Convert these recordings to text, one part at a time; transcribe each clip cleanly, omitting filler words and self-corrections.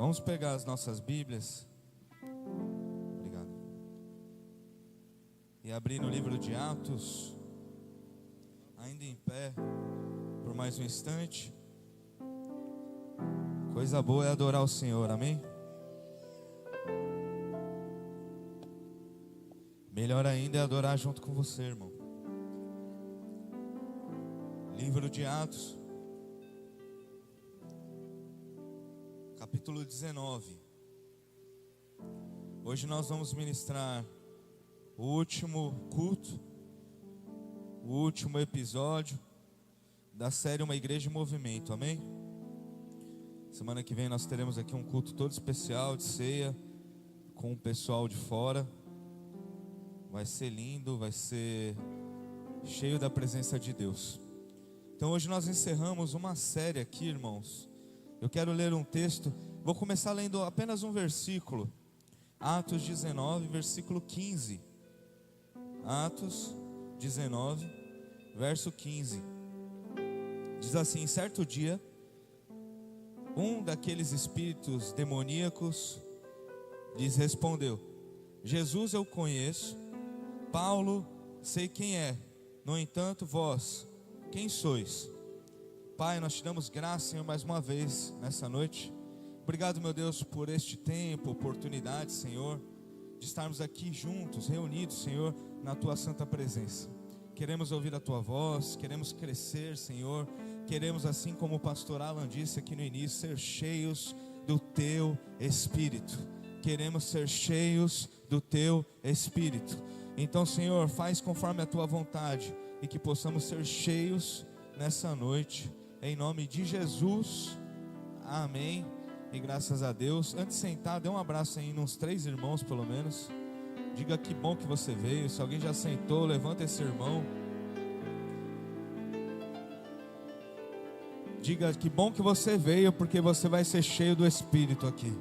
Vamos pegar as nossas Bíblias. Obrigado. E abrir no livro de Atos, ainda em pé, por mais um instante. Coisa boa é adorar o Senhor, amém? Melhor ainda é adorar junto com você, irmão. Livro de Atos, capítulo 19. Hoje nós vamos ministrar o último culto, o último episódio da série Uma Igreja em Movimento, amém? Semana que vem nós teremos aqui um culto todo especial de ceia com o pessoal de fora. Vai ser lindo, vai ser cheio da presença de Deus. Então hoje nós encerramos uma série aqui, irmãos. Eu quero ler um texto, vou começar lendo apenas um versículo. Atos 19, versículo 15. Atos 19, verso 15. Diz assim: certo dia, um daqueles espíritos demoníacos lhes respondeu: Jesus eu conheço, Paulo sei quem é, no entanto vós, quem sois? Pai, nós te damos graça, Senhor, mais uma vez nessa noite. Obrigado, meu Deus, por este tempo, oportunidade, Senhor, de estarmos aqui juntos, reunidos, Senhor, na tua santa presença. Queremos ouvir a tua voz, queremos crescer, Senhor. Queremos, assim como o pastor Alan disse aqui no início, ser cheios do teu Espírito. Queremos ser cheios do teu Espírito. Então, Senhor, faz conforme a tua vontade e que possamos ser cheios nessa noite, em nome de Jesus, amém, e graças a Deus. Antes de sentar, dê um abraço aí nos 3 irmãos pelo menos, diga que bom que você veio. Se alguém já sentou, levanta esse irmão, diga que bom que você veio, porque você vai ser cheio do Espírito aqui.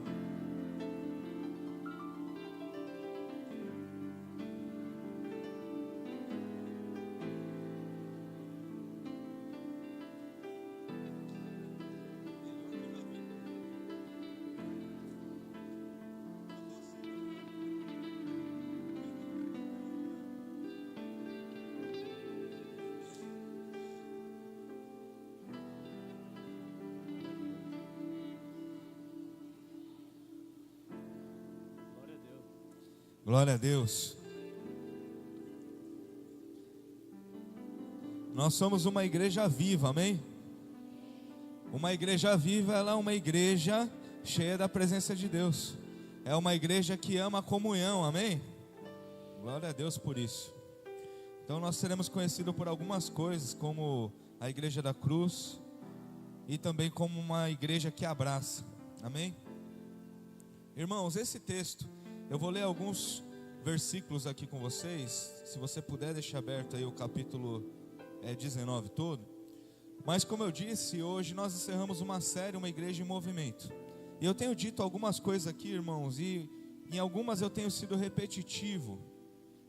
Glória a Deus. Nós somos uma igreja viva, amém? Uma igreja viva, ela é uma igreja cheia da presença de Deus. É uma igreja que ama a comunhão, amém? Glória a Deus por isso. Então nós seremos conhecidos por algumas coisas, como a igreja da cruz e também como uma igreja que abraça, amém? Irmãos, esse texto, eu vou ler alguns versículos aqui com vocês. Se você puder deixar aberto aí o capítulo 19 todo. Mas como eu disse, hoje nós encerramos uma série, Uma Igreja em Movimento. E eu tenho dito algumas coisas aqui, irmãos, e em algumas eu tenho sido repetitivo.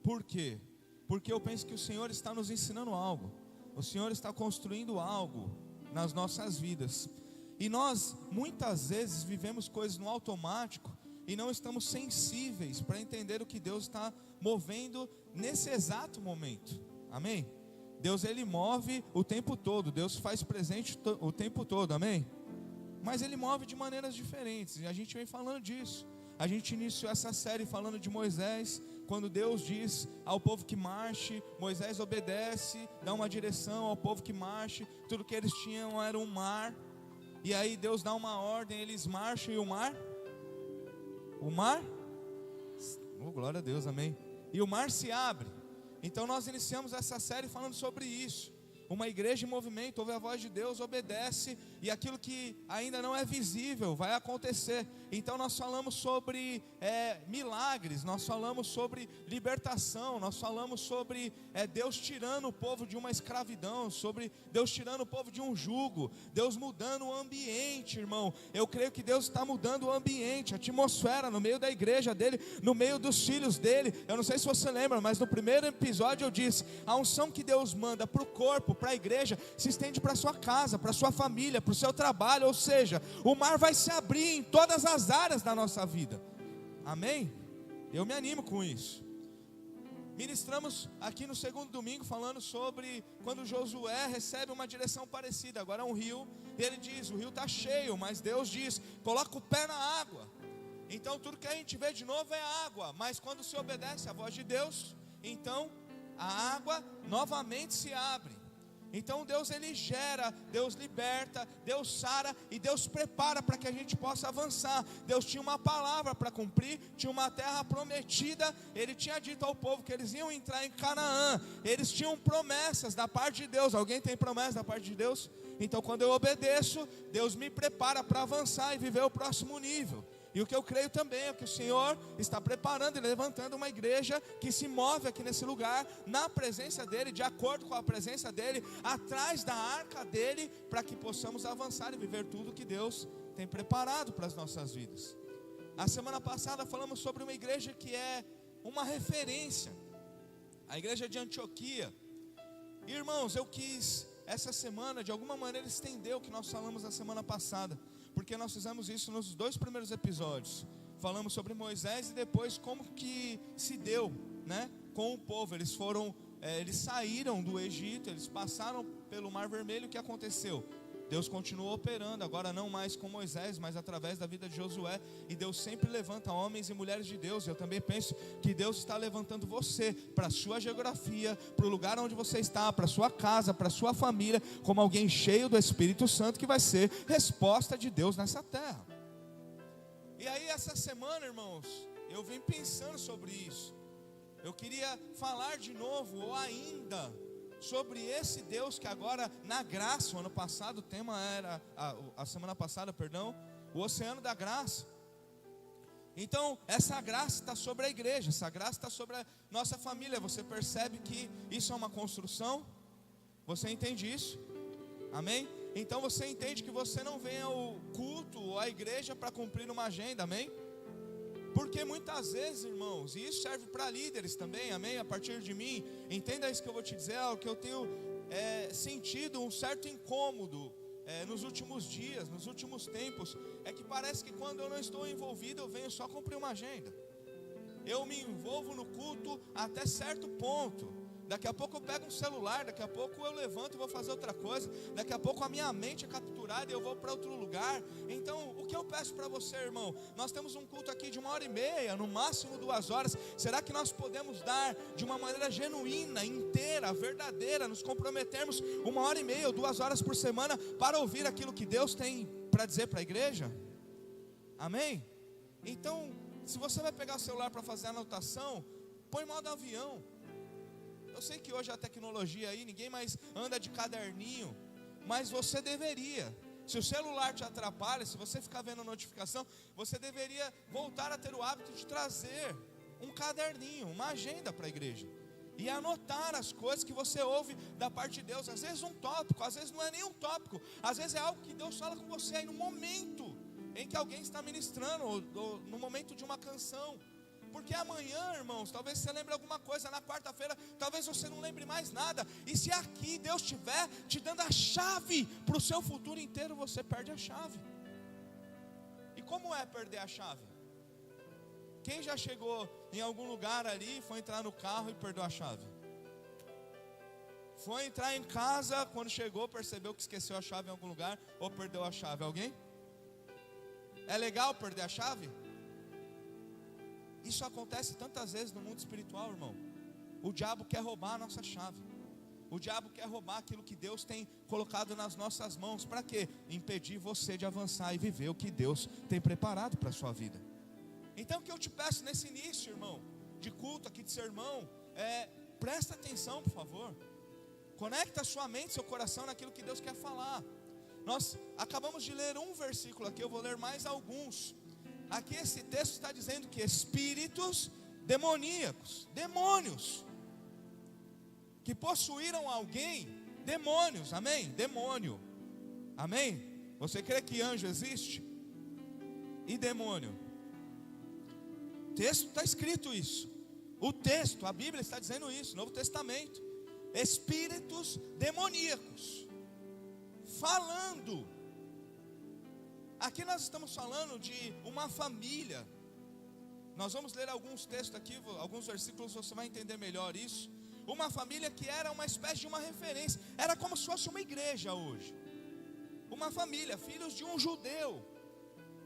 Por quê? Porque eu penso que o Senhor está nos ensinando algo. O Senhor está construindo algo nas nossas vidas. E nós muitas vezes vivemos coisas no automático e não estamos sensíveis para entender o que Deus está movendo nesse exato momento, amém? Deus, Ele move o tempo todo, Deus faz presente o tempo todo, amém? Mas Ele move de maneiras diferentes, e a gente vem falando disso. A gente iniciou essa série falando de Moisés, quando Deus diz ao povo que marche, Moisés obedece, dá uma direção ao povo que marche, tudo que eles tinham era um mar, e aí Deus dá uma ordem, eles marcham e o mar, glória a Deus, amém. E o mar se abre. Então nós iniciamos essa série falando sobre isso. Uma igreja em movimento, ouve a voz de Deus, obedece, e aquilo que ainda não é visível vai acontecer. Então nós falamos sobre milagres, nós falamos sobre libertação, nós falamos sobre Deus tirando o povo de uma escravidão, sobre Deus tirando o povo de um jugo, Deus mudando o ambiente, irmão. Eu creio que Deus está mudando o ambiente, a atmosfera no meio da igreja dele, no meio dos filhos dele. Eu não sei se você lembra, mas no primeiro episódio eu disse, a unção que Deus manda para o corpo, para a igreja, se estende para a sua casa, para a sua família, para o seu trabalho. Ou seja, o mar vai se abrir em todas as áreas da nossa vida. Amém? Eu me animo com isso. Ministramos aqui no segundo domingo falando sobre quando Josué recebe uma direção parecida. Agora é um rio, e ele diz, o rio está cheio, mas Deus diz, coloca o pé na água. Então tudo que a gente vê de novo é água, mas quando se obedece à voz de Deus, então a água novamente se abre. Então Deus ele gera, Deus liberta, Deus sara e Deus prepara para que a gente possa avançar. Deus tinha uma palavra para cumprir, tinha uma terra prometida. Ele tinha dito ao povo que eles iam entrar em Canaã. Eles tinham promessas da parte de Deus. Alguém tem promessa da parte de Deus? Então quando eu obedeço, Deus me prepara para avançar e viver o próximo nível. E o que eu creio também é que o Senhor está preparando e levantando uma igreja que se move aqui nesse lugar, na presença dEle, de acordo com a presença dEle, atrás da arca dEle, para que possamos avançar e viver tudo que Deus tem preparado para as nossas vidas. A semana passada falamos sobre uma igreja que é uma referência, a igreja de Antioquia. Irmãos, eu quis essa semana, de alguma maneira, estender o que nós falamos na semana passada, porque nós fizemos isso nos 2 primeiros episódios. Falamos sobre Moisés e depois como que se deu, né, com o povo. Eles saíram do Egito, eles passaram pelo Mar Vermelho. O que aconteceu? Deus continuou operando, agora não mais com Moisés, mas através da vida de Josué. E Deus sempre levanta homens e mulheres de Deus. Eu também penso que Deus está levantando você para a sua geografia, para o lugar onde você está, para a sua casa, para a sua família, como alguém cheio do Espírito Santo, que vai ser resposta de Deus nessa terra. E aí essa semana, irmãos, eu vim pensando sobre isso. Eu queria falar de novo, ou ainda, sobre esse Deus que agora, na graça, o ano passado, o tema era, a semana passada, perdão, o oceano da graça. Então, essa graça está sobre a igreja, essa graça está sobre a nossa família. Você percebe que isso é uma construção? Você entende isso? Amém? Então você entende que você não vem ao culto ou à igreja para cumprir uma agenda, amém? Porque muitas vezes, irmãos, e isso serve para líderes também, amém? A partir de mim, entenda isso que eu vou te dizer, o que eu tenho sentido um certo incômodo nos últimos dias, nos últimos tempos, é que parece que quando eu não estou envolvido, eu venho só cumprir uma agenda. Eu me envolvo no culto até certo ponto. Daqui a pouco eu pego um celular, daqui a pouco eu levanto e vou fazer outra coisa, daqui a pouco a minha mente é capturada e eu vou para outro lugar. Então, o que eu peço para você, irmão? Nós temos um culto aqui de 1h30, no máximo 2 horas. Será que nós podemos dar de uma maneira genuína, inteira, verdadeira, nos comprometermos 1h30 ou 2 horas por semana para ouvir aquilo que Deus tem para dizer para a igreja? Amém? Então, se você vai pegar o celular para fazer a anotação, põe modo avião. Eu sei que hoje a tecnologia aí, ninguém mais anda de caderninho, mas você deveria. Se o celular te atrapalha, se você ficar vendo notificação, você deveria voltar a ter o hábito de trazer um caderninho, uma agenda para a igreja, e anotar as coisas que você ouve da parte de Deus. Às vezes um tópico, às vezes não é nem um tópico, às vezes é algo que Deus fala com você aí no momento em que alguém está ministrando, ou no momento de uma canção. Porque amanhã, irmãos, talvez você lembre alguma coisa, na quarta-feira, talvez você não lembre mais nada. E se aqui Deus estiver te dando a chave para o seu futuro inteiro, você perde a chave. E como é perder a chave? Quem já chegou em algum lugar ali, foi entrar no carro e perdeu a chave? Foi entrar em casa, quando chegou, percebeu que esqueceu a chave em algum lugar, ou perdeu a chave? Alguém? É legal perder a chave? Isso acontece tantas vezes no mundo espiritual, irmão. O diabo quer roubar a nossa chave. O diabo quer roubar aquilo que Deus tem colocado nas nossas mãos. Para quê? Impedir você de avançar e viver o que Deus tem preparado para a sua vida. Então o que eu te peço nesse início, irmão, de culto aqui, de sermão, presta atenção, por favor. Conecta a sua mente, seu coração naquilo que Deus quer falar. Nós acabamos de ler um versículo aqui, eu vou ler mais alguns. Aqui esse texto está dizendo que espíritos demoníacos, demônios, que possuíram alguém, demônios, amém? Demônio, amém? Você crê que anjo existe? E demônio? O texto está escrito isso. O texto, a Bíblia está dizendo isso, Novo Testamento. espíritos demoníacos, falando. Aqui nós estamos falando de uma família. Nós vamos ler alguns textos aqui, alguns versículos, você vai entender melhor isso. Uma família que era uma espécie de uma referência, era como se fosse uma igreja hoje. Uma família, filhos de um judeu.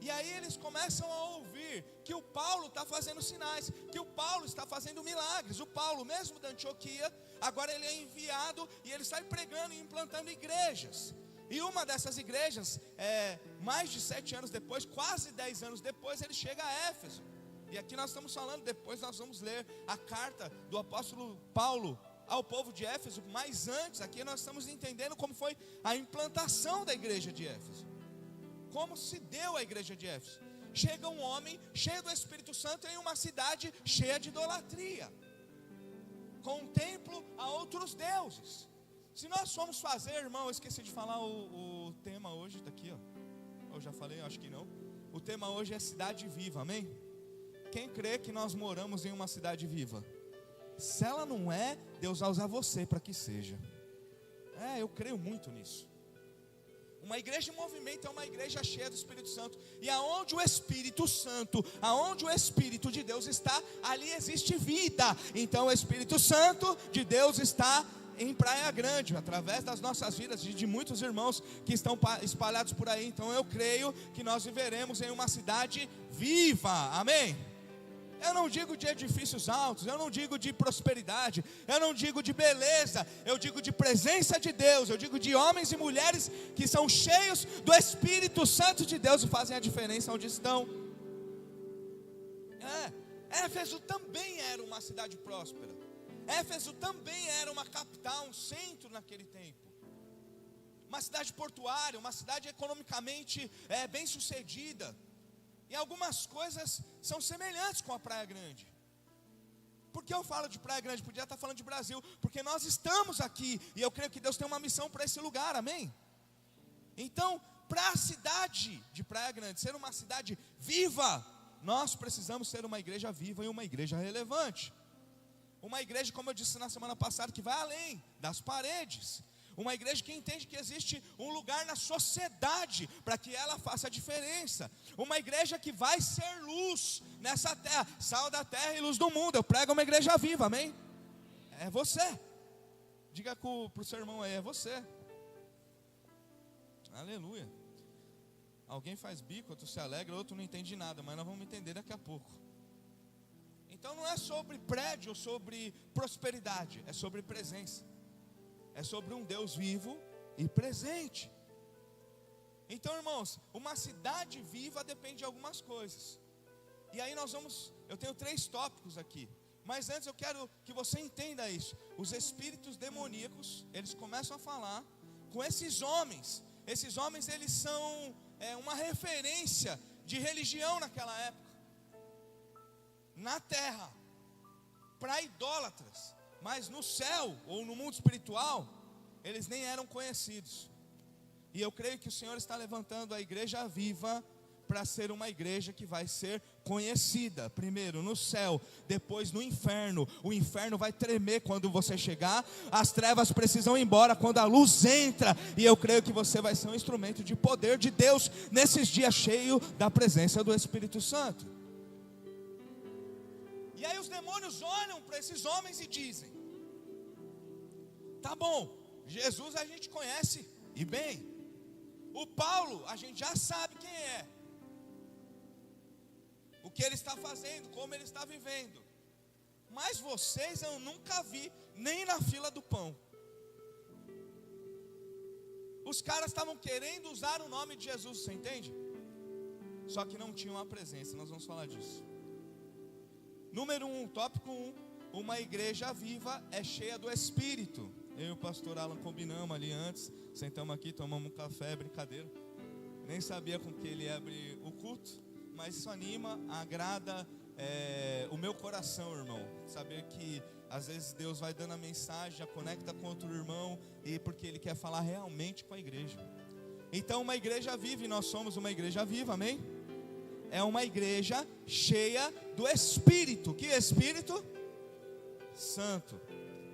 E aí eles começam a ouvir que o Paulo está fazendo sinais, que o Paulo está fazendo milagres. O Paulo, mesmo da Antioquia, agora ele é enviado e ele sai pregando e implantando igrejas. E uma dessas igrejas, mais de 7 anos depois, quase 10 anos depois, ele chega a Éfeso. E aqui nós estamos falando, depois nós vamos ler a carta do apóstolo Paulo ao povo de Éfeso. Mas antes, aqui nós estamos entendendo como foi a implantação da igreja de Éfeso. Como se deu a igreja de Éfeso. Chega um homem cheio do Espírito Santo em uma cidade cheia de idolatria, com um templo a outros deuses. Se nós formos fazer, irmão, eu esqueci de falar o tema hoje, está aqui, ó. Eu já falei, acho que não. O tema hoje é cidade viva, amém? Quem crê que nós moramos em uma cidade viva? Se ela não é, Deus vai usar você para que seja. Eu creio muito nisso. Uma igreja em movimento é uma igreja cheia do Espírito Santo. E aonde o Espírito Santo, aonde o Espírito de Deus está, ali existe vida. Então o Espírito Santo de Deus está em Praia Grande, através das nossas vidas, de muitos irmãos que estão espalhados por aí. Então eu creio que nós viveremos em uma cidade viva, amém? Eu não digo de edifícios altos, eu não digo de prosperidade, eu não digo de beleza, eu digo de presença de Deus, eu digo de homens e mulheres que são cheios do Espírito Santo de Deus e fazem a diferença onde estão. Éfeso também era uma cidade próspera. Éfeso também era uma capital, um centro naquele tempo. Uma cidade portuária, uma cidade economicamente bem sucedida. E algumas coisas são semelhantes com a Praia Grande. Por que eu falo de Praia Grande? Podia estar falando de Brasil, porque nós estamos aqui, e eu creio que Deus tem uma missão para esse lugar, amém? Então, para a cidade de Praia Grande ser uma cidade viva, nós precisamos ser uma igreja viva e uma igreja relevante. Uma igreja, como eu disse na semana passada, que vai além das paredes. Uma igreja que entende que existe um lugar na sociedade para que ela faça a diferença. Uma igreja que vai ser luz nessa terra, sal da terra e luz do mundo. Eu prego uma igreja viva, amém? É você. Diga para o seu irmão aí, é você. Aleluia. Alguém faz bico, outro se alegra, outro não entende nada, mas nós vamos entender daqui a pouco. Então não é sobre prédio ou sobre prosperidade, é sobre presença. É sobre um Deus vivo e presente. Então, irmãos, uma cidade viva depende de algumas coisas. E aí eu tenho 3 tópicos aqui. Mas antes eu quero que você entenda isso. Os espíritos demoníacos, eles começam a falar com esses homens. Esses homens, eles são uma referência de religião naquela época. Na terra, para idólatras. Mas no céu, ou no mundo espiritual, eles nem eram conhecidos. E eu creio que o Senhor está levantando a igreja viva para ser uma igreja que vai ser conhecida. Primeiro no céu, depois no inferno. O inferno vai tremer quando você chegar. As trevas precisam ir embora quando a luz entra. E eu creio que você vai ser um instrumento de poder de Deus nesses dias cheios da presença do Espírito Santo. E aí os demônios olham para esses homens e dizem: tá bom, Jesus a gente conhece e bem. O Paulo a gente já sabe quem é, o que ele está fazendo, como ele está vivendo. Mas vocês eu nunca vi nem na fila do pão. Os caras estavam querendo usar o nome de Jesus, você entende? Só que não tinham a presença, nós vamos falar disso. Número 1, tópico 1, uma igreja viva é cheia do Espírito. Eu e o pastor Alan combinamos ali antes, sentamos aqui, tomamos um café, brincadeira. Nem sabia com que ele ia abrir o culto, mas isso anima, agrada o meu coração, irmão. Saber que às vezes Deus vai dando a mensagem, já conecta com outro irmão, e porque Ele quer falar realmente com a igreja. Então uma igreja viva, e nós somos uma igreja viva, amém? É uma igreja cheia do Espírito. Que Espírito? Santo.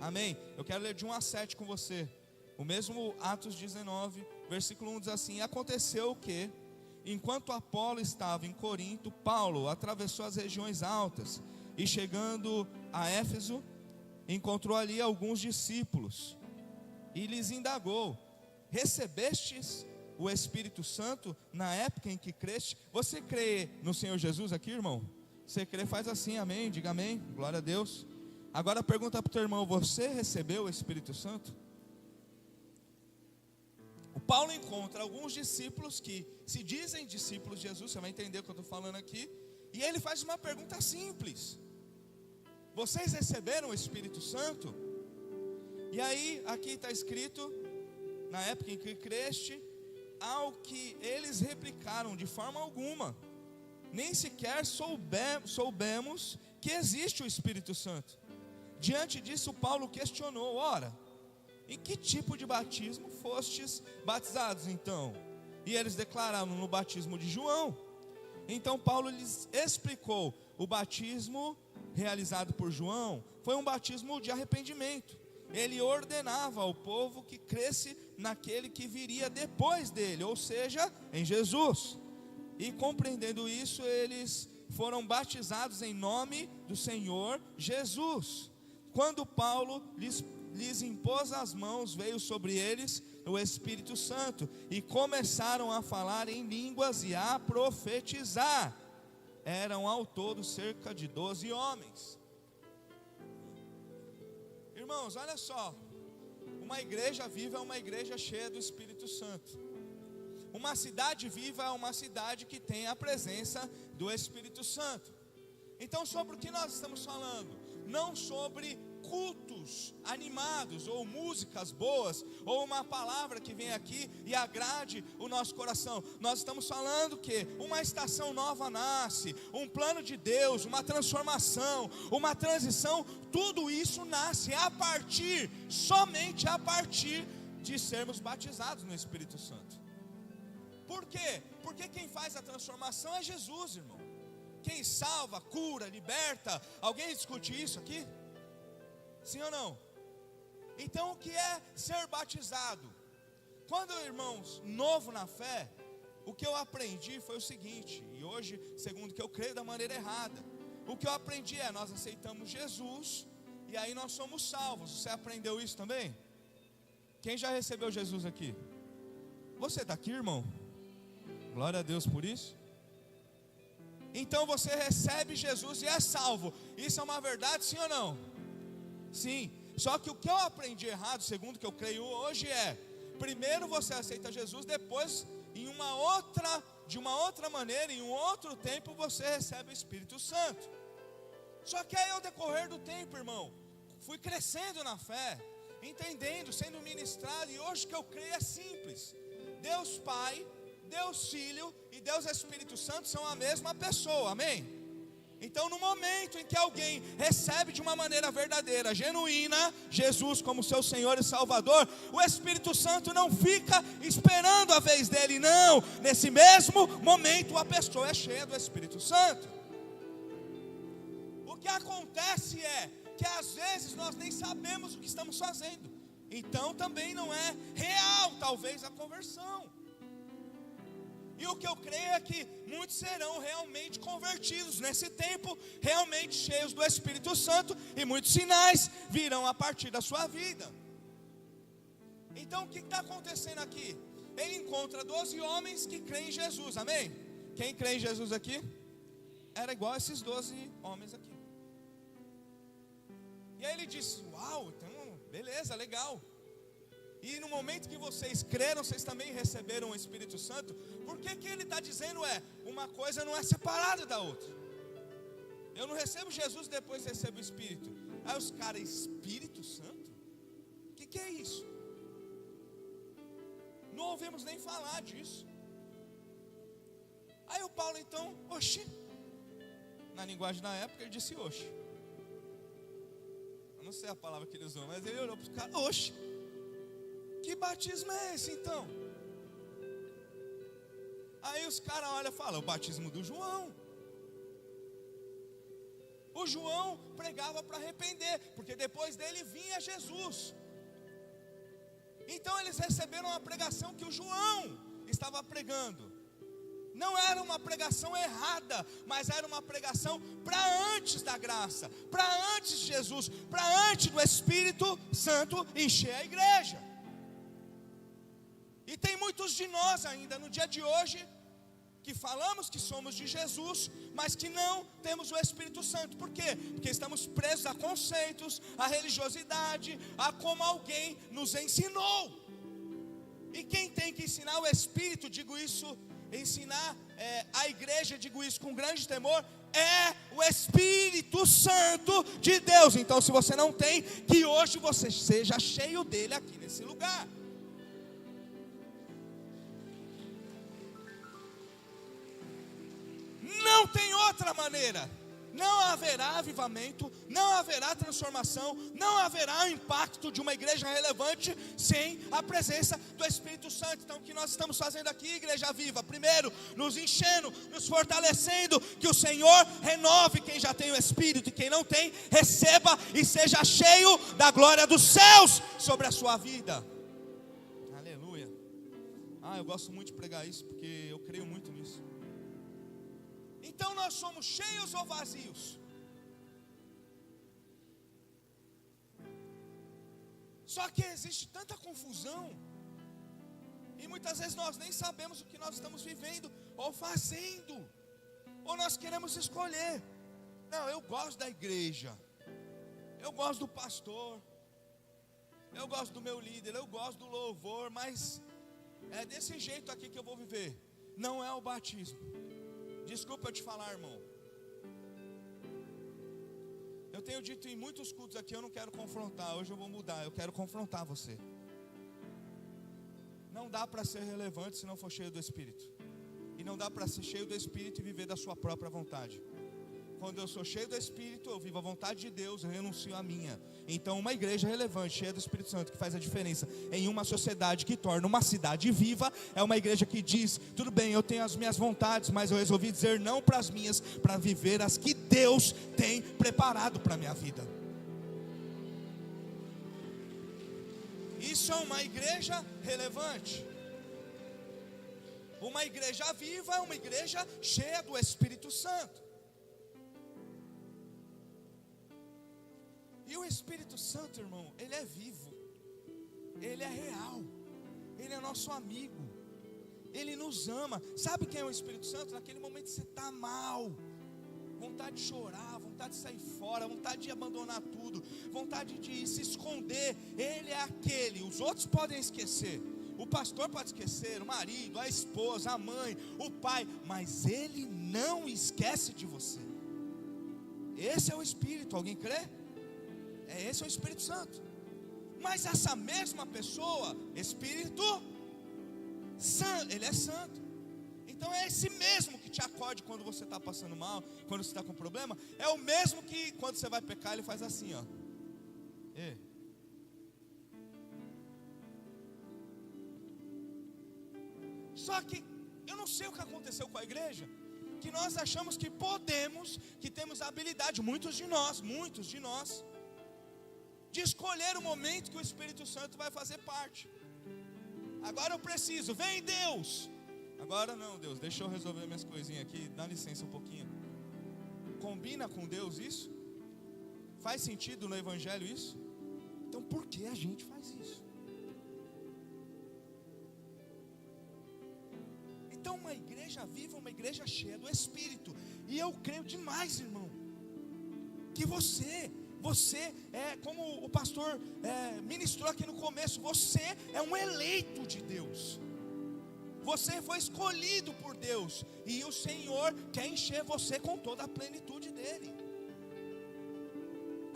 Amém? Eu quero ler de 1 a 7 com você. O mesmo Atos 19, versículo 1 diz assim: aconteceu que, enquanto Apolo estava em Corinto, Paulo atravessou as regiões altas e, chegando a Éfeso, encontrou ali alguns discípulos e lhes indagou: recebestes o Espírito Santo na época em que creste? Você crê no Senhor Jesus aqui, irmão? Você crê, faz assim, amém, diga amém, glória a Deus. Agora pergunta para o teu irmão: você recebeu o Espírito Santo? O Paulo encontra alguns discípulos que se dizem discípulos de Jesus, você vai entender o que eu estou falando aqui, e ele faz uma pergunta simples: vocês receberam o Espírito Santo? E aí, aqui está escrito, na época em que creste, ao que eles replicaram: de forma alguma, nem sequer soubemos que existe o Espírito Santo. Diante disso, Paulo questionou: ora, em que tipo de batismo fostes batizados então? E eles declararam: no batismo de João. Então Paulo lhes explicou: o batismo realizado por João foi um batismo de arrependimento. Ele ordenava ao povo que cresce naquele que viria depois dele, ou seja, em Jesus. E compreendendo isso, eles foram batizados em nome do Senhor Jesus. Quando Paulo lhes impôs as mãos, veio sobre eles o Espírito Santo, e começaram a falar em línguas e a profetizar. Eram ao todo cerca de 12 homens. Irmãos, olha só, uma igreja viva é uma igreja cheia do Espírito Santo. Uma cidade viva é uma cidade que tem a presença do Espírito Santo. Então, sobre o que nós estamos falando? Não sobre cultos animados, ou músicas boas, ou uma palavra que vem aqui e agrade o nosso coração. Nós estamos falando que uma estação nova nasce, um plano de Deus, uma transformação, uma transição. Tudo isso nasce somente a partir de sermos batizados no Espírito Santo. Por quê? Porque quem faz a transformação é Jesus, irmão. Quem salva, cura, liberta. Alguém discute isso aqui? Sim ou não? Então, o que é ser batizado? Quando, irmãos, novo na fé, o que eu aprendi foi o seguinte, e hoje, segundo o que eu creio, da maneira errada. O que eu aprendi é: nós aceitamos Jesus, e aí nós somos salvos. Você aprendeu isso também? Quem já recebeu Jesus aqui? Você está aqui, irmão? Glória a Deus por isso. Então você recebe Jesus e é salvo. Isso é uma verdade, sim ou não? Sim, só que o que eu aprendi errado, segundo o que eu creio hoje, é: primeiro você aceita Jesus, depois, de uma outra maneira, em um outro tempo, você recebe o Espírito Santo. Só que aí, ao decorrer do tempo, irmão, fui crescendo na fé, entendendo, sendo ministrado, e hoje o que eu creio é simples: Deus Pai, Deus Filho e Deus Espírito Santo são a mesma pessoa, amém? Então, no momento em que alguém recebe de uma maneira verdadeira, genuína, Jesus como seu Senhor e Salvador, o Espírito Santo não fica esperando a vez dele, não. Nesse mesmo momento, a pessoa é cheia do Espírito Santo. O que acontece é que às vezes nós nem sabemos o que estamos fazendo. Então, também não é real, talvez, a conversão. E o que eu creio é que muitos serão realmente convertidos nesse tempo, realmente cheios do Espírito Santo, e muitos sinais virão a partir da sua vida. Então, o que está acontecendo aqui? Ele encontra 12 homens que creem em Jesus, amém? Quem crê em Jesus aqui? Era igual a esses 12 homens aqui. E aí ele disse: uau, então, beleza, legal. E no momento que vocês creram, vocês também receberam o Espírito Santo. Porque que ele está dizendo é: uma coisa não é separada da outra. Eu não recebo Jesus e depois recebo o Espírito. Aí os caras: Espírito Santo? O que é isso? Não ouvimos nem falar disso. Aí o Paulo então, oxi. Na linguagem da época ele disse oxi. Eu não sei a palavra que ele usou, mas ele olhou para os caras: oxi. Que batismo é esse então? Aí os caras olham e falam: o batismo do João. O João pregava para arrepender, porque depois dele vinha Jesus. Então eles receberam a pregação que o João estava pregando. Não era uma pregação errada, mas era uma pregação para antes da graça, para antes de Jesus, para antes do Espírito Santo encher a igreja. E tem muitos de nós ainda no dia de hoje que falamos que somos de Jesus, mas que não temos o Espírito Santo. Por quê? Porque estamos presos a conceitos, a religiosidade, a como alguém nos ensinou. E quem tem que ensinar o Espírito, digo isso, ensinar a igreja, digo isso com grande temor, é o Espírito Santo de Deus. Então, se você não tem, que hoje você seja cheio dele aqui nesse lugar. Não tem outra maneira. Não haverá avivamento, não haverá transformação, não haverá impacto de uma igreja relevante sem a presença do Espírito Santo. Então o que nós estamos fazendo aqui, Igreja Viva? Primeiro, nos enchendo, nos fortalecendo, que o Senhor renove quem já tem o Espírito, e quem não tem, receba e seja cheio da glória dos céus sobre a sua vida. Aleluia. Eu gosto muito de pregar isso, porque eu creio muito nisso. Então nós somos cheios ou vazios? Só que existe tanta confusão, e muitas vezes nós nem sabemos o que nós estamos vivendo ou fazendo, ou nós queremos escolher. Não, eu gosto da igreja, eu gosto do pastor, eu gosto do meu líder, eu gosto do louvor, mas é desse jeito aqui que eu vou viver. Não é o batismo. Desculpa eu te falar, irmão. Eu tenho dito em muitos cultos aqui, eu não quero confrontar. Hoje eu vou mudar, eu quero confrontar você. Não dá para ser relevante se não for cheio do Espírito. E não dá para ser cheio do Espírito e viver da sua própria vontade. Quando eu sou cheio do Espírito, eu vivo a vontade de Deus, eu renuncio à minha. Então uma igreja relevante, cheia do Espírito Santo, que faz a diferença em uma sociedade, que torna uma cidade viva, é uma igreja que diz: tudo bem, eu tenho as minhas vontades, mas eu resolvi dizer não para as minhas, para viver as que Deus tem preparado para a minha vida. Isso é uma igreja relevante. Uma igreja viva é uma igreja cheia do Espírito Santo. E o Espírito Santo, irmão, ele é vivo, ele é real, ele é nosso amigo, ele nos ama. Sabe quem é o Espírito Santo? Naquele momento que você está mal, vontade de chorar, vontade de sair fora, vontade de abandonar tudo, vontade de se esconder, ele é aquele. Os outros podem esquecer, o pastor pode esquecer, o marido, a esposa, a mãe, o pai, mas ele não esquece de você. Esse é o Espírito, alguém crê? Esse é o Espírito Santo. Mas essa mesma pessoa, Espírito Santo, ele é santo. Então é esse mesmo que te acode quando você está passando mal, quando você está com problema. É o mesmo que quando você vai pecar, ele faz assim, ó. Só que eu não sei o que aconteceu com a igreja, que nós achamos que podemos, que temos a habilidade, muitos de nós, de escolher o momento que o Espírito Santo vai fazer parte. Agora eu preciso, vem Deus. Agora não, Deus, deixa eu resolver minhas coisinhas aqui, dá licença um pouquinho. Combina com Deus isso? Faz sentido no Evangelho isso? Então por que a gente faz isso? Então uma igreja viva, uma igreja cheia do Espírito. E eu creio demais, irmão, que você é, como o pastor ministrou aqui no começo, você é um eleito de Deus. Você foi escolhido por Deus, e o Senhor quer encher você com toda a plenitude dele.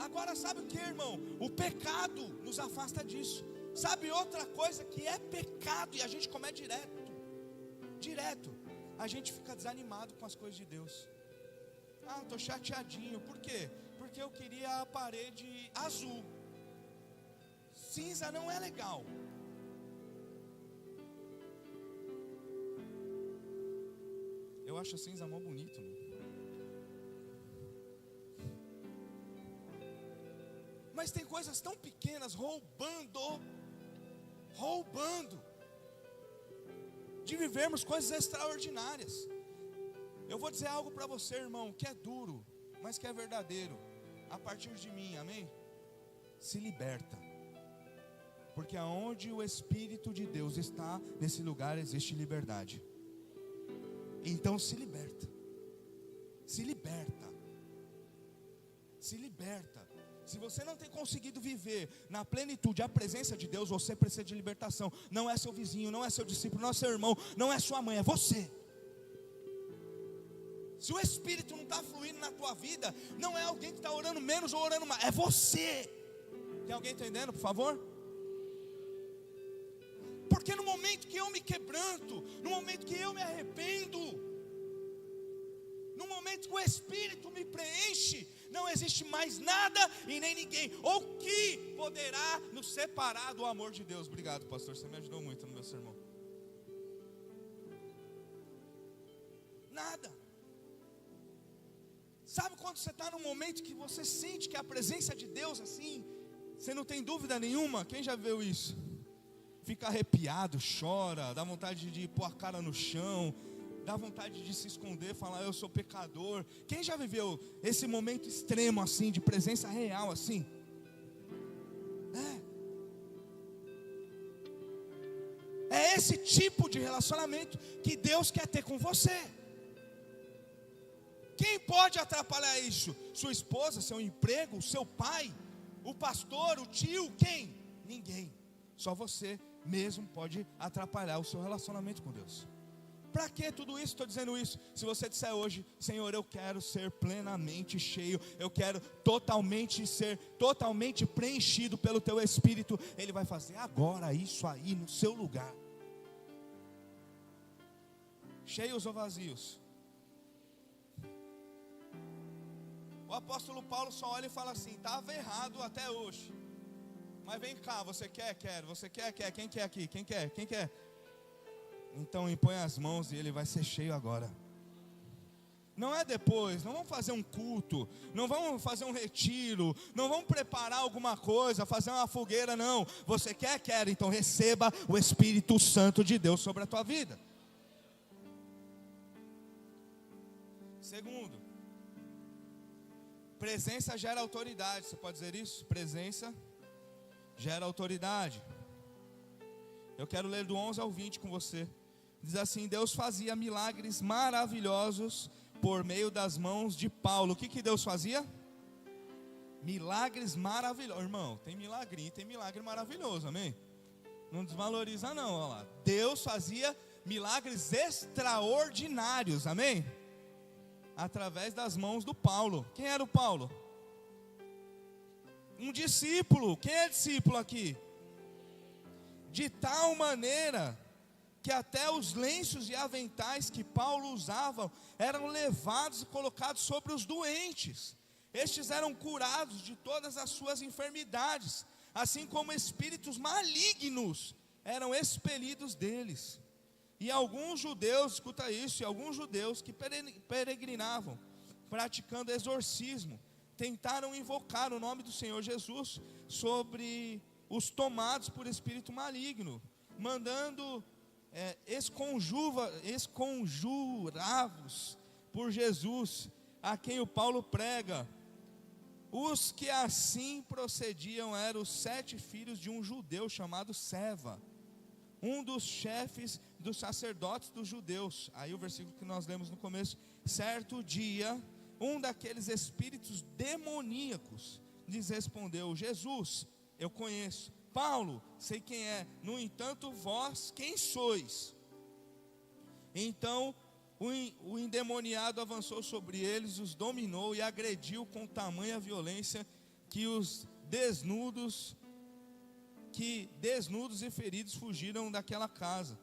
Agora sabe o que, irmão? O pecado nos afasta disso. Sabe outra coisa que é pecado e a gente comete direto? A gente fica desanimado com as coisas de Deus. Estou chateadinho, por quê? Porque eu queria a parede azul. Cinza não é legal. Eu acho a cinza mó bonito, mano. Mas tem coisas tão pequenas roubando de vivermos coisas extraordinárias. Eu vou dizer algo para você, irmão, que é duro, mas que é verdadeiro. A partir de mim, amém? Se liberta. Porque aonde o Espírito de Deus está, nesse lugar existe liberdade. Então se liberta. Se liberta. Se liberta. Se você não tem conseguido viver na plenitude a presença de Deus, você precisa de libertação. Não é seu vizinho, não é seu discípulo, não é seu irmão, não é sua mãe, é você. Se o Espírito não está fluindo na tua vida, não é alguém que está orando menos ou orando mais, é você. Tem alguém entendendo, por favor? Porque no momento que eu me quebranto, no momento que eu me arrependo, no momento que o Espírito me preenche, não existe mais nada e nem ninguém, ou que poderá nos separar do amor de Deus. Obrigado, pastor, você me ajudou muito no meu sermão. Nada. Sabe quando você está num momento que você sente que a presença de Deus assim, você não tem dúvida nenhuma? Quem já viu isso? Fica arrepiado, chora, dá vontade de pôr a cara no chão, dá vontade de se esconder, falar eu sou pecador. Quem já viveu esse momento extremo assim, de presença real assim? É esse tipo de relacionamento que Deus quer ter com você. Quem pode atrapalhar isso? Sua esposa, seu emprego, seu pai, o pastor, o tio, quem? Ninguém. Só você mesmo pode atrapalhar o seu relacionamento com Deus. Para que tudo isso? Estou dizendo isso. Se você disser hoje, Senhor, eu quero ser plenamente cheio, eu quero ser totalmente preenchido pelo Teu Espírito, Ele vai fazer agora isso aí no seu lugar. Cheios ou vazios? O apóstolo Paulo só olha e fala assim: estava errado até hoje, mas vem cá, você quer? Quero. Você quer? Quer. Quem quer aqui? Quem quer? Quem quer? Então impõe as mãos e ele vai ser cheio agora. Não é depois, não vamos fazer um culto, não vamos fazer um retiro, não vamos preparar alguma coisa, fazer uma fogueira, não. Você quer? Quero. Então receba o Espírito Santo de Deus sobre a tua vida. Segundo, presença gera autoridade. Você pode dizer isso? Presença gera autoridade. Eu quero ler do 11 ao 20 com você. Diz assim: Deus fazia milagres maravilhosos por meio das mãos de Paulo. O que Deus fazia? Milagres maravilhosos. Irmão, tem milagrinho, tem milagre maravilhoso, amém? Não desvaloriza não, olha lá. Deus fazia milagres extraordinários, amém? Através das mãos do Paulo. Quem era o Paulo? Um discípulo. Quem é discípulo aqui? De tal maneira que até os lenços e aventais que Paulo usava eram levados e colocados sobre os doentes. Estes eram curados de todas as suas enfermidades, assim como espíritos malignos eram expelidos deles. E alguns judeus, escuta isso, e alguns judeus que peregrinavam, praticando exorcismo, tentaram invocar o nome do Senhor Jesus sobre os tomados por espírito maligno, mandando esconjurá-los por Jesus, a quem o Paulo prega. Os que assim procediam eram os 7 filhos de um judeu chamado Seva, um dos chefes dos sacerdotes dos judeus. Aí o versículo que nós lemos no começo: certo dia, um daqueles espíritos demoníacos lhes respondeu: Jesus, eu conheço. Paulo, sei quem é. No entanto, vós, quem sois? Então, o endemoniado avançou sobre eles, os dominou e agrediu com tamanha violência que desnudos e feridos fugiram daquela casa.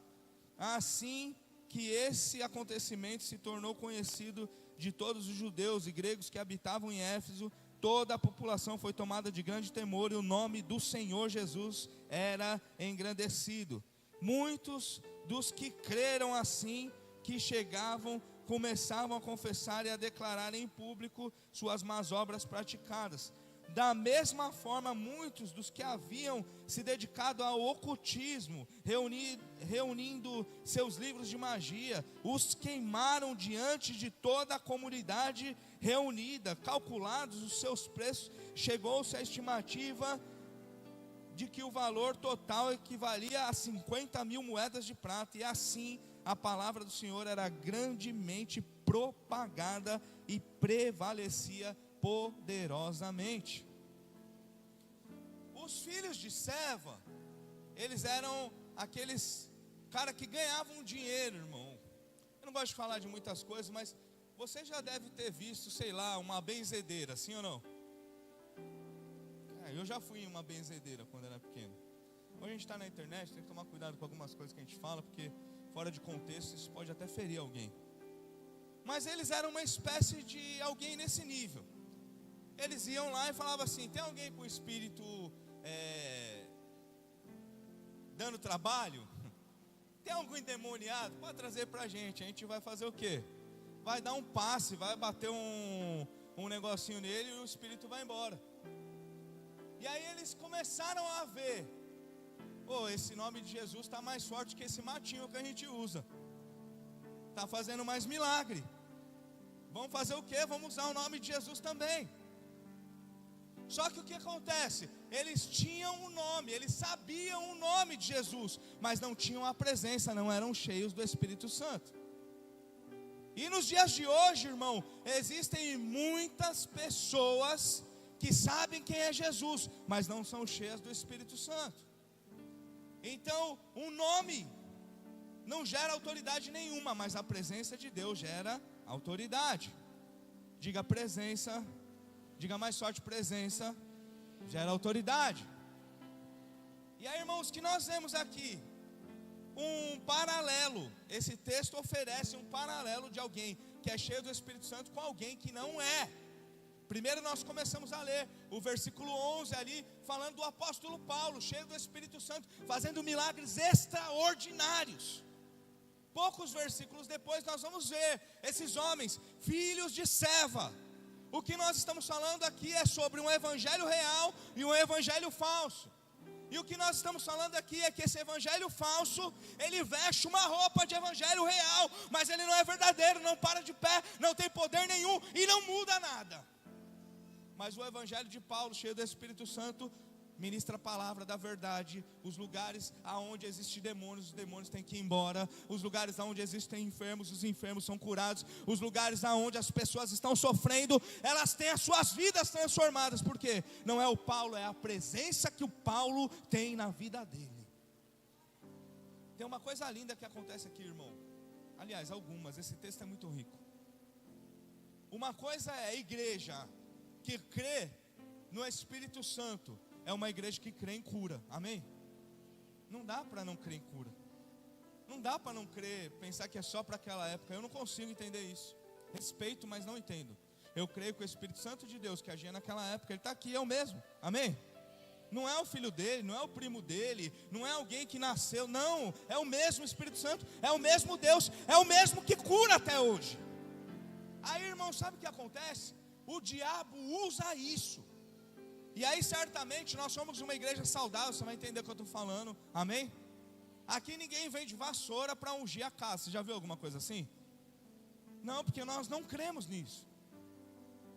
Assim que esse acontecimento se tornou conhecido de todos os judeus e gregos que habitavam em Éfeso, toda a população foi tomada de grande temor e o nome do Senhor Jesus era engrandecido. Muitos dos que creram assim que chegavam, começavam a confessar e a declarar em público suas más obras praticadas. Da mesma forma, muitos dos que haviam se dedicado ao ocultismo, reunindo seus livros de magia, os queimaram diante de toda a comunidade reunida. Calculados os seus preços, chegou-se à estimativa de que o valor total equivalia a 50 mil moedas de prata. E assim a palavra do Senhor era grandemente propagada e prevalecia poderosamente. Os filhos de Seva, eles eram aqueles cara que ganhavam dinheiro, irmão. Eu não gosto de falar de muitas coisas, mas você já deve ter visto, sei lá, uma benzedeira, sim ou não? Eu já fui em uma benzedeira quando era pequeno. Hoje a gente está na internet, tem que tomar cuidado com algumas coisas que a gente fala, porque fora de contexto isso pode até ferir alguém. Mas eles eram uma espécie de alguém nesse nível. Eles iam lá e falavam assim: tem alguém com espírito dando trabalho? Tem algum endemoniado? Pode trazer pra gente. A gente vai fazer o quê? Vai dar um passe, vai bater um negocinho nele e o espírito vai embora. E aí eles começaram a ver: esse nome de Jesus está mais forte que esse matinho que a gente usa, está fazendo mais milagre. Vamos fazer o quê? Vamos usar o nome de Jesus também. Só que o que acontece? Eles tinham um nome, eles sabiam o nome de Jesus, mas não tinham a presença, não eram cheios do Espírito Santo. E nos dias de hoje, irmão, existem muitas pessoas que sabem quem é Jesus, mas não são cheias do Espírito Santo. Então, um nome não gera autoridade nenhuma, mas a presença de Deus gera autoridade. Diga presença. Diga mais forte: presença gera autoridade. E aí, irmãos, que nós vemos aqui um paralelo. Esse texto oferece um paralelo de alguém que é cheio do Espírito Santo com alguém que não é. Primeiro nós começamos a ler o versículo 11 ali, falando do apóstolo Paulo, cheio do Espírito Santo, fazendo milagres extraordinários. Poucos versículos depois nós vamos ver esses homens, filhos de Seva. O que nós estamos falando aqui é sobre um evangelho real e um evangelho falso. E o que nós estamos falando aqui é que esse evangelho falso, ele veste uma roupa de evangelho real, mas ele não é verdadeiro, não para de pé, não tem poder nenhum e não muda nada. Mas o evangelho de Paulo, cheio do Espírito Santo, ministra a palavra da verdade. Os lugares aonde existem demônios, os demônios têm que ir embora. Os lugares aonde existem enfermos, os enfermos são curados. Os lugares aonde as pessoas estão sofrendo, elas têm as suas vidas transformadas. Por quê? Não é o Paulo, é a presença que o Paulo tem na vida dele. Tem uma coisa linda que acontece aqui, irmão. Aliás, algumas, esse texto é muito rico. Uma coisa é a igreja que crê no Espírito Santo, é uma igreja que crê em cura, amém? Não dá para não crer em cura. Não dá para não crer, pensar que é só para aquela época. Eu não consigo entender isso. Respeito, mas não entendo. Eu creio que o Espírito Santo de Deus que agia naquela época, ele está aqui, é o mesmo, amém? Não é o filho dele, não é o primo dele, não é alguém que nasceu, não, é o mesmo Espírito Santo, é o mesmo Deus, é o mesmo que cura até hoje. Aí, irmão, sabe o que acontece? O diabo usa isso. E aí certamente nós somos uma igreja saudável, você vai entender o que eu estou falando, amém? Aqui ninguém vem de vassoura para ungir a casa, você já viu alguma coisa assim? Não, porque nós não cremos nisso.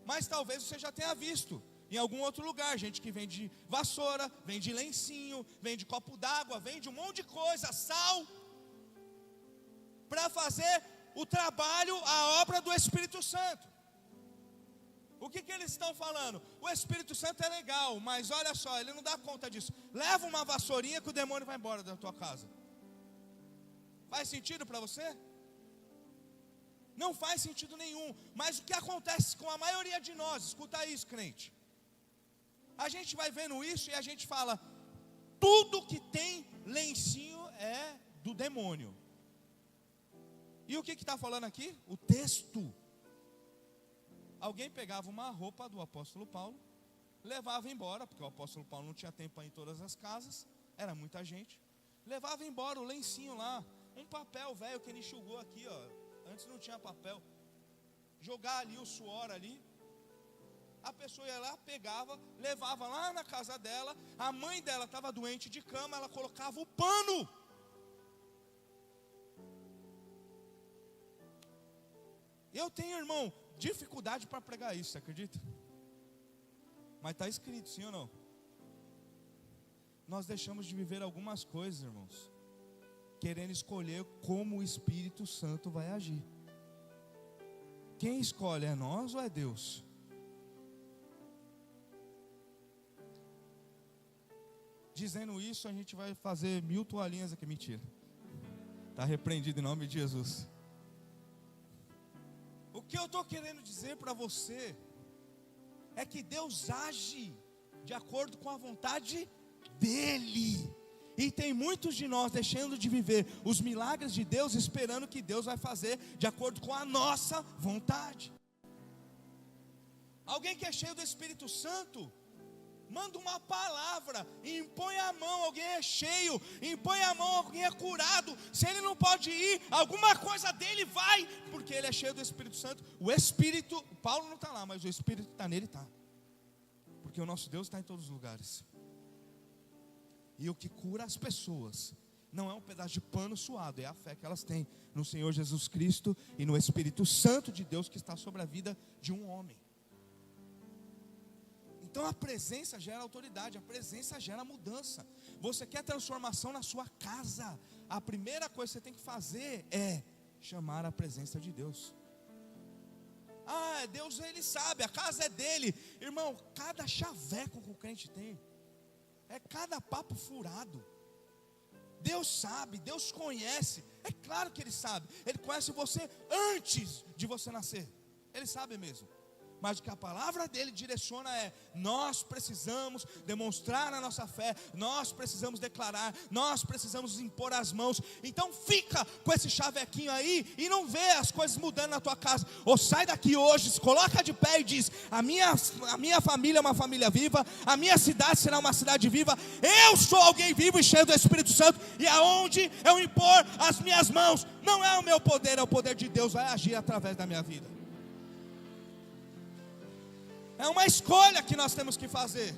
Mas talvez você já tenha visto em algum outro lugar, gente que vem de vassoura, vem de lencinho, vem de copo d'água, vem de um monte de coisa, sal, para fazer o trabalho, a obra do Espírito Santo. O que eles estão falando? O Espírito Santo é legal, mas olha só, ele não dá conta disso. Leva uma vassourinha que o demônio vai embora da tua casa. Faz sentido para você? Não faz sentido nenhum. Mas o que acontece com a maioria de nós? Escuta isso, crente. A gente vai vendo isso e a gente fala: tudo que tem lencinho é do demônio. E o que está falando aqui? O texto. Alguém pegava uma roupa do apóstolo Paulo, levava embora, porque o apóstolo Paulo não tinha tempo para ir em todas as casas, era muita gente. Levava embora o lencinho lá, um papel velho que ele enxugou aqui, ó. Antes não tinha papel. Jogar ali o suor ali. a pessoa ia lá, pegava, levava lá na casa dela, a mãe dela estava doente de cama, ela colocava o pano. Eu tenho, irmão, dificuldade para pregar isso, você acredita? Mas está escrito, sim ou não? Nós deixamos de viver algumas coisas, irmãos, querendo escolher como o Espírito Santo vai agir. Quem escolhe, é nós ou é Deus? Dizendo isso, a gente vai fazer 1000 toalhinhas aqui. Mentira. Está repreendido em nome de Jesus. O que eu estou querendo dizer para você é que Deus age de acordo com a vontade dEle. E tem muitos de nós deixando de viver os milagres de Deus, esperando que Deus vai fazer de acordo com a nossa vontade. Alguém que é cheio do Espírito Santo, manda uma palavra, impõe a mão, alguém é cheio, impõe a mão, alguém é curado. Se ele não pode ir, alguma coisa dele vai, porque ele é cheio do Espírito Santo. O Espírito, Paulo não está lá, mas o Espírito está nele, está. Porque o nosso Deus está em todos os lugares. E o que cura as pessoas não é um pedaço de pano suado, é a fé que elas têm no Senhor Jesus Cristo e no Espírito Santo de Deus que está sobre a vida de um homem. Então a presença gera autoridade, a presença gera mudança. Você quer transformação na sua casa, a primeira coisa que você tem que fazer é chamar a presença de Deus. Ah, Deus, ele sabe, a casa é dele. Irmão, cada chaveco que o crente tem é cada papo furado. Deus sabe, Deus conhece. É claro que Ele sabe. Ele conhece você antes de você nascer. Ele sabe mesmo. Mas o que a palavra dele direciona é: nós precisamos demonstrar a nossa fé, nós precisamos declarar, nós precisamos impor as mãos. Então fica com esse chavequinho aí e não vê as coisas mudando na tua casa. Ou sai daqui hoje, se coloca de pé e diz: a minha família é uma família viva, a minha cidade será uma cidade viva. Eu sou alguém vivo e cheio do Espírito Santo, e aonde eu impor as minhas mãos, não é o meu poder, é o poder de Deus, vai agir através da minha vida. É uma escolha que nós temos que fazer.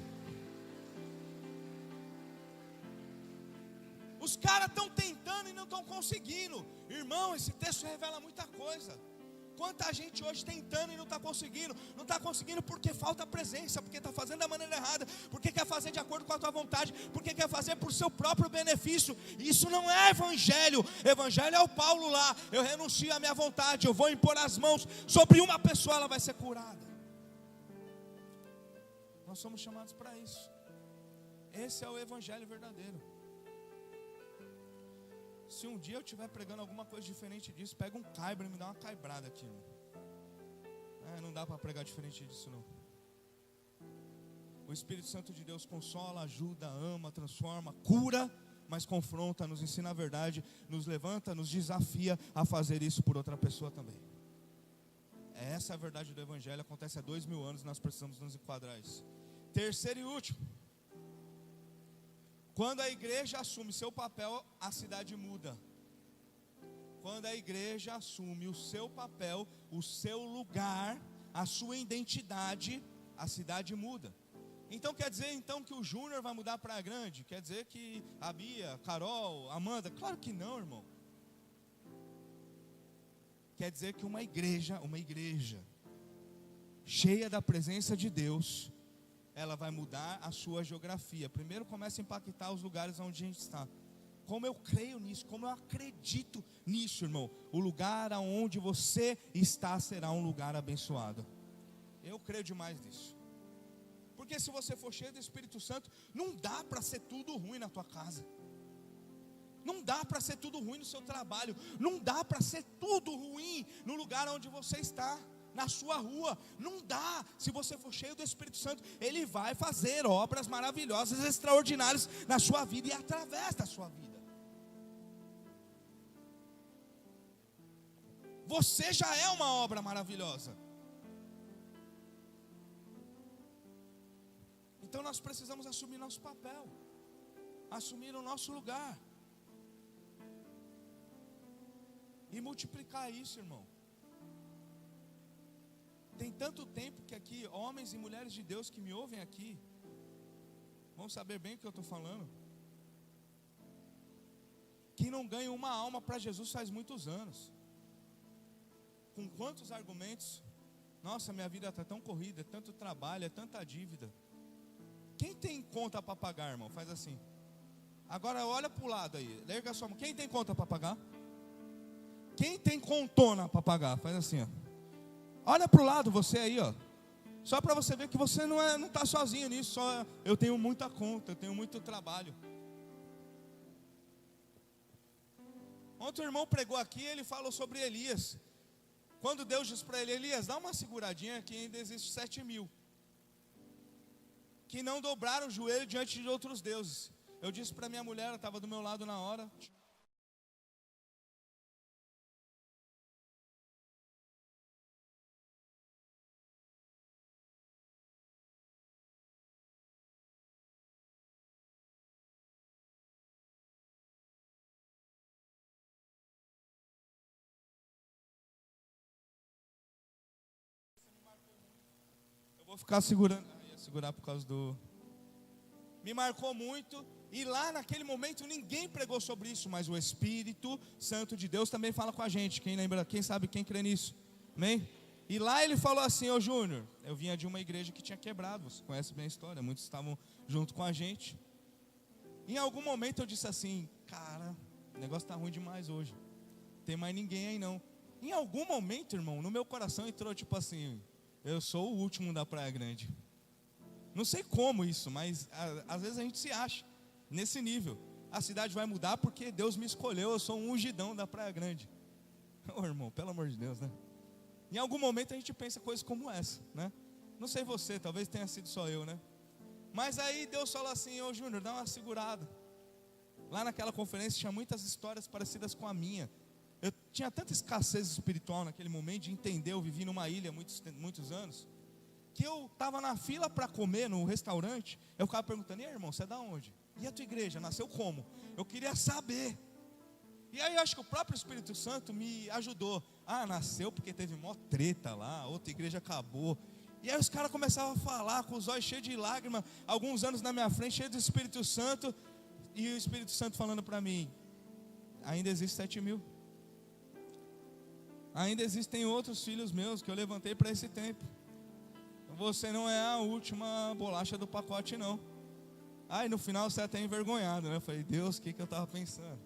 Os caras estão tentando e não estão conseguindo. Irmão, esse texto revela muita coisa. Quanta gente hoje tentando e não está conseguindo. Não está conseguindo porque falta presença, porque está fazendo da maneira errada, porque quer fazer de acordo com a tua vontade, porque quer fazer por seu próprio benefício. Isso não é evangelho. Evangelho é o Paulo lá: eu renuncio à minha vontade, eu vou impor as mãos sobre uma pessoa, ela vai ser curada. Nós somos chamados para isso. Esse é o evangelho verdadeiro. Se um dia eu estiver pregando alguma coisa diferente disso, pega um caibro e me dá uma caibrada aqui, irmão. Não dá para pregar diferente disso, não. O Espírito Santo de Deus consola, ajuda, ama, transforma, cura, mas confronta, nos ensina a verdade, nos levanta, nos desafia a fazer isso por outra pessoa também. Essa é a verdade do evangelho. Acontece há 2000 anos, nós precisamos nos enquadrar isso. Terceiro e último: quando a igreja assume seu papel, a cidade muda. Quando a igreja assume o seu papel, o seu lugar, a sua identidade, a cidade muda. Então quer dizer então que o Júnior vai mudar para a Grande? Quer dizer que a Bia, a Carol, a Amanda? Claro que não, irmão. Quer dizer que uma igreja cheia da presença de Deus, ela vai mudar a sua geografia. Primeiro começa a impactar os lugares onde a gente está. Como eu creio nisso, como eu acredito nisso, irmão. O lugar aonde você está será um lugar abençoado. Eu creio demais nisso. Porque se você for cheio do Espírito Santo, não dá para ser tudo ruim na tua casa. Não dá para ser tudo ruim no seu trabalho. Não dá para ser tudo ruim no lugar onde você está, na sua rua. Não dá. Se você for cheio do Espírito Santo, Ele vai fazer obras maravilhosas, extraordinárias na sua vida e através da sua vida. Você já é uma obra maravilhosa. Então nós precisamos assumir nosso papel, assumir o nosso lugar e multiplicar isso, irmão. Tem tanto tempo que aqui aqui, homens e mulheres de Deus que me ouvem aqui, vão saber bem o que eu estou falando, que não ganham uma alma para Jesus faz muitos anos. Com quantos argumentos? Nossa, minha vida está tão corrida, é tanto trabalho, é tanta dívida. Quem tem conta para pagar, irmão? Faz assim. Agora olha para o lado aí, lerga a sua mão. Quem tem conta para pagar? Quem tem contona para pagar? Faz assim, ó. Olha para o lado, você aí, ó. Só para você ver que você não está sozinho nisso. Só eu tenho muita conta, eu tenho muito trabalho. Ontem o irmão pregou aqui, ele falou sobre Elias. Quando Deus diz para ele, Elias, dá uma seguradinha que ainda existe 7.000 que não dobraram o joelho diante de outros deuses. Eu disse para minha mulher, ela estava do meu lado na hora. Vou ficar segurando, ia segurar por causa do... Me marcou muito, e lá naquele momento ninguém pregou sobre isso, mas o Espírito Santo de Deus também fala com a gente. Quem lembra, quem sabe, quem crê nisso? Amém? E lá ele falou assim, ô Júnior, eu vinha de uma igreja que tinha quebrado, você conhece bem a história, muitos estavam junto com a gente. Em algum momento eu disse assim, cara, o negócio está ruim demais hoje, não tem mais ninguém aí não. Em algum momento, irmão, no meu coração entrou tipo assim, eu sou o último da Praia Grande. Não sei como isso, mas às vezes a gente se acha nesse nível. A cidade vai mudar porque Deus me escolheu, eu sou um ungidão da Praia Grande. Ô irmão, pelo amor de Deus, né? Em algum momento a gente pensa coisas como essa, né? Não sei você, talvez tenha sido só eu, né? Mas aí Deus falou assim, ô Júnior, dá uma segurada. Lá naquela conferência tinha muitas histórias parecidas com a minha. Eu tinha tanta escassez espiritual naquele momento de entender, eu vivi numa ilha muitos anos, que eu estava na fila para comer no restaurante, eu ficava perguntando, e aí irmão, você é da onde? E a tua igreja, nasceu como? Eu queria saber. E aí eu acho que o próprio Espírito Santo me ajudou. Ah, nasceu porque teve mó treta lá, outra igreja acabou. E aí os caras começavam a falar com os olhos cheios de lágrimas, alguns anos na minha frente, cheio do Espírito Santo, e o Espírito Santo falando para mim, ainda existe 7.000. Ainda existem outros filhos meus que eu levantei para esse tempo. Você não é a última bolacha do pacote não. Aí no final você é até envergonhado, né? Eu falei, Deus, o que eu estava pensando?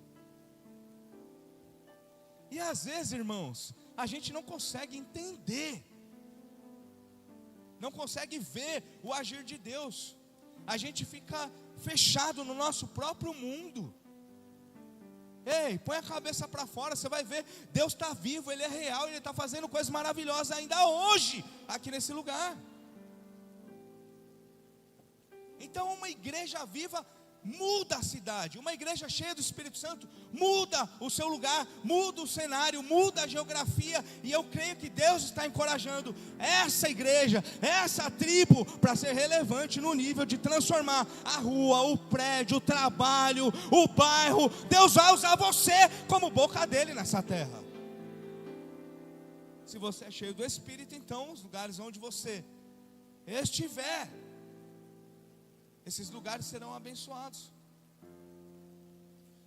E às vezes, irmãos, a gente não consegue entender, não consegue ver o agir de Deus. A gente fica fechado no nosso próprio mundo. Ei, põe a cabeça para fora, você vai ver, Deus está vivo, Ele é real, Ele está fazendo coisas maravilhosas ainda hoje, aqui nesse lugar. Então uma igreja viva muda a cidade, uma igreja cheia do Espírito Santo muda o seu lugar, muda o cenário, muda a geografia. E eu creio que Deus está encorajando essa igreja, essa tribo, para ser relevante no nível de transformar a rua, o prédio, o trabalho, o bairro. Deus vai usar você como boca dele nessa terra. Se você é cheio do Espírito, então os lugares onde você estiver, esses lugares serão abençoados.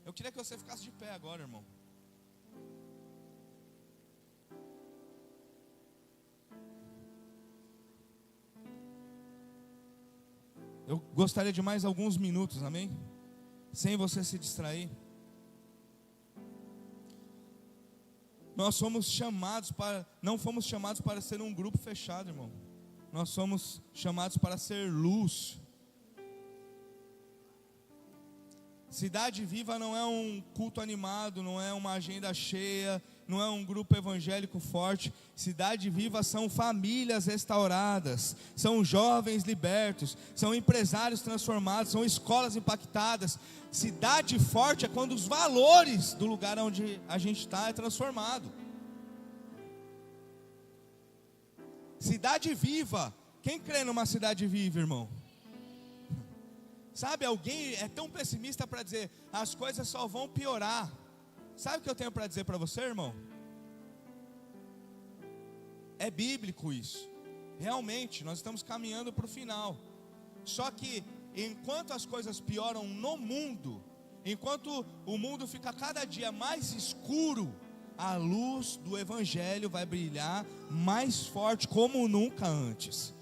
Eu queria que você ficasse de pé agora, irmão. Eu gostaria de mais alguns minutos, amém? Sem você se distrair. Nós fomos chamados para, não fomos chamados para ser um grupo fechado, irmão. Nós somos chamados para ser luz. Cidade Viva não é um culto animado, não é uma agenda cheia, não é um grupo evangélico forte. Cidade Viva são famílias restauradas, são jovens libertos, são empresários transformados, são escolas impactadas. Cidade forte é quando os valores do lugar onde a gente está é transformado. Cidade Viva, quem crê numa cidade viva, irmão? Sabe, alguém é tão pessimista para dizer, as coisas só vão piorar. Sabe o que eu tenho para dizer para você, irmão? É bíblico isso. realmente nós estamos caminhando para o final. Só que enquanto as coisas pioram no mundo, enquanto o mundo fica cada dia mais escuro, a luz do Evangelho vai brilhar mais forte como nunca antes.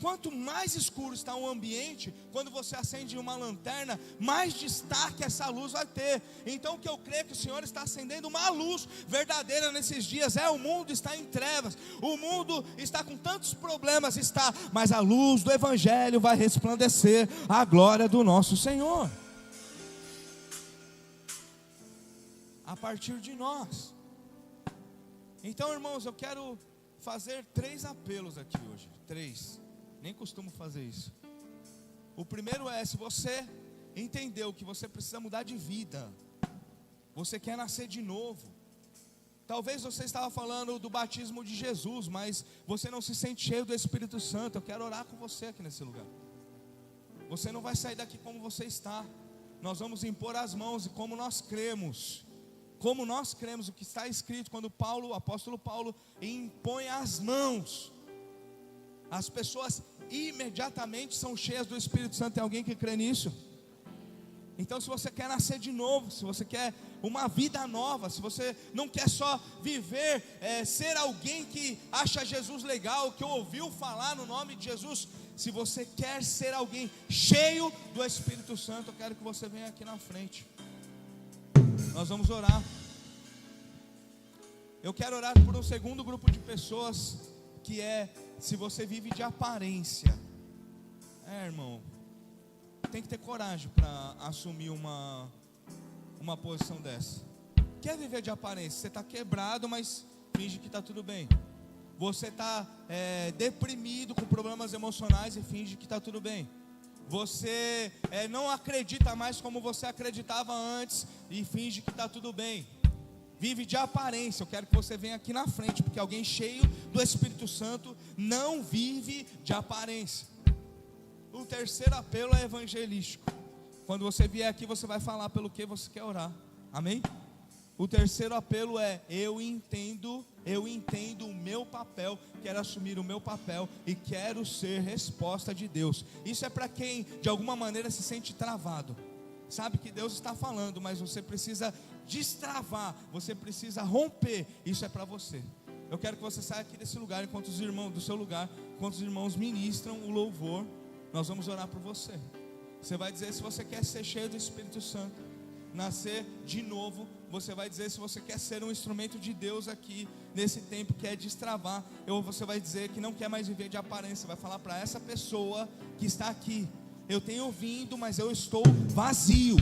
Quanto mais escuro está um ambiente, quando você acende uma lanterna, mais destaque essa luz vai ter. Então o que eu creio é que o Senhor está acendendo uma luz verdadeira nesses dias. O mundo está em trevas, o mundo está com tantos problemas, mas a luz do Evangelho vai resplandecer a glória do nosso Senhor a partir de nós. Então, irmãos, eu quero fazer 3 apelos aqui hoje. 3. Nem costumo fazer isso. O primeiro é: se você entendeu que você precisa mudar de vida, você quer nascer de novo. Talvez você estava falando do batismo de Jesus, mas você não se sente cheio do Espírito Santo. Eu quero orar com você aqui nesse lugar. Você não vai sair daqui como você está. Nós vamos impor as mãos, e como nós cremos, o que está escrito, quando o apóstolo Paulo impõe as mãos, as pessoas imediatamente são cheias do Espírito Santo. Tem alguém que crê nisso? Então, se você quer nascer de novo, se você quer uma vida nova, se você não quer só viver, ser alguém que acha Jesus legal, que ouviu falar no nome de Jesus, se você quer ser alguém cheio do Espírito Santo, eu quero que você venha aqui na frente. Nós vamos orar. Eu quero orar por um segundo grupo de pessoas, que se você vive de aparência. Irmão, tem que ter coragem para assumir uma posição dessa. Quer viver de aparência? Você está quebrado, mas finge que está tudo bem. Você está deprimido, com problemas emocionais, e finge que está tudo bem. Você não acredita mais como você acreditava antes, e finge que está tudo bem. Vive de aparência. Eu quero que você venha aqui na frente, porque alguém cheio do Espírito Santo não vive de aparência. O terceiro apelo é evangelístico. Quando você vier aqui, você vai falar pelo que você quer orar. Amém? O terceiro apelo é: eu entendo o meu papel, quero assumir o meu papel e quero ser resposta de Deus. Isso é para quem de alguma maneira se sente travado. Sabe que Deus está falando, mas você precisa destravar, você precisa romper. Isso é para você. Eu quero que você saia aqui desse lugar, enquanto os irmãos ministram o louvor, nós vamos orar por você. Você vai dizer se você quer ser cheio do Espírito Santo, nascer de novo. Você vai dizer se você quer ser um instrumento de Deus aqui nesse tempo, que é destravar. Você vai dizer que não quer mais viver de aparência. Vai falar para essa pessoa que está aqui: eu tenho vindo, mas eu estou vazio.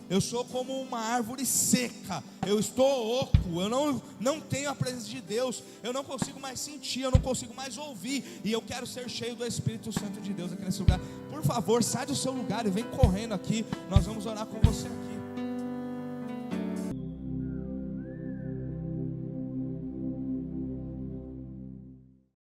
Eu sou como uma árvore seca. Eu estou oco. Eu não tenho a presença de Deus. Eu não consigo mais sentir. Eu não consigo mais ouvir. E eu quero ser cheio do Espírito Santo de Deus aqui nesse lugar. Por favor, sai do seu lugar e vem correndo aqui. Nós vamos orar com você aqui.